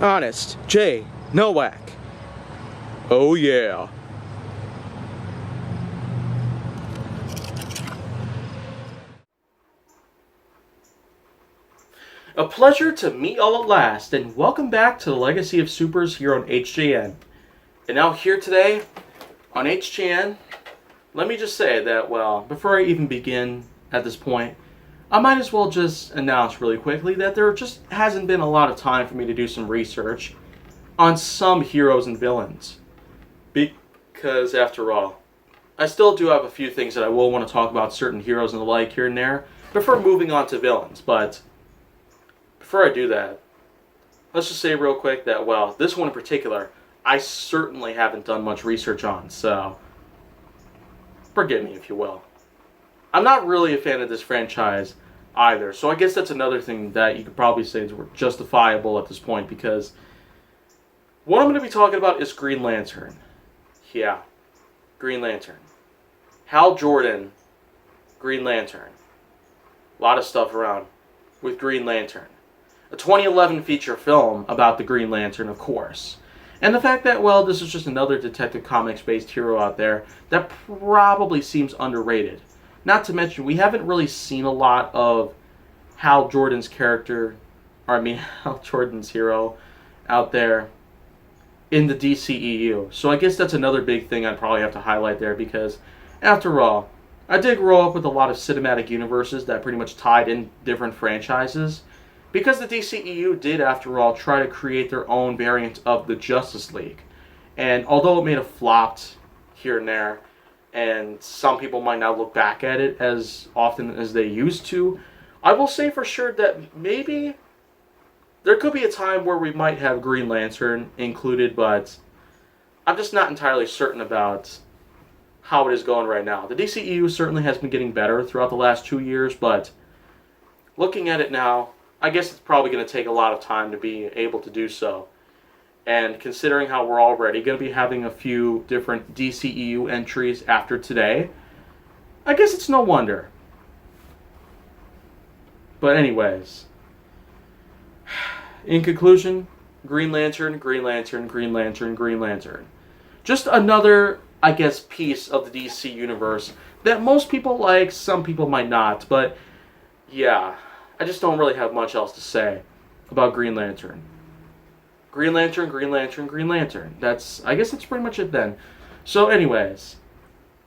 Honest J. Nowak. Oh yeah. A pleasure to meet all at last, and welcome back to the Legacy of Supers here on HJN. And now here today on HJN, let me just say that, well, before I even begin at this point, I might as well just announce really quickly that there just hasn't been a lot of time for me to do some research on some heroes and villains. Because, after all, I still do have a few things that I will want to talk about, certain heroes and the like here and there, before moving on to villains. But before I do that, let's just say real quick that, well, this one in particular, I certainly haven't done much research on, so forgive me if you will. I'm not really a fan of this franchise either, so I guess that's another thing that you could probably say is justifiable at this point, because what I'm going to be talking about is Green Lantern. Yeah, Green Lantern. Hal Jordan, Green Lantern. A lot of stuff around with Green Lantern. A 2011 feature film about the Green Lantern, of course. And the fact that, well, this is just another Detective Comics-based hero out there that probably seems underrated. Not to mention, we haven't really seen a lot of Hal Jordan's character, Hal Jordan's hero out there in the DCEU. So I guess that's another big thing I'd probably have to highlight there, because, after all, I did grow up with a lot of cinematic universes that pretty much tied in different franchises, because the DCEU did, after all, try to create their own variant of the Justice League. And although it may have flopped here and there, and some people might not look back at it as often as they used to, I will say for sure that maybe there could be a time where we might have Green Lantern included, but I'm just not entirely certain about how it is going right now. The DCEU certainly has been getting better throughout the last 2 years, but looking at it now, I guess it's probably going to take a lot of time to be able to do so. And considering how we're already going to be having a few different DCEU entries after today, I guess it's no wonder. But anyways, in conclusion, Green Lantern, Green Lantern, Green Lantern, Green Lantern. Just another, I guess, piece of the DC universe that most people like, some people might not, but yeah, I just don't really have much else to say about Green Lantern. Green Lantern, Green Lantern, Green Lantern. I guess that's pretty much it then. So anyways,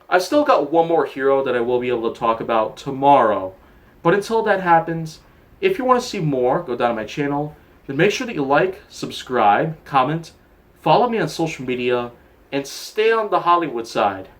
I still got one more hero that I will be able to talk about tomorrow. But until that happens, if you want to see more, go down to my channel. Then make sure that you like, subscribe, comment, follow me on social media, and stay on the Hollywood side.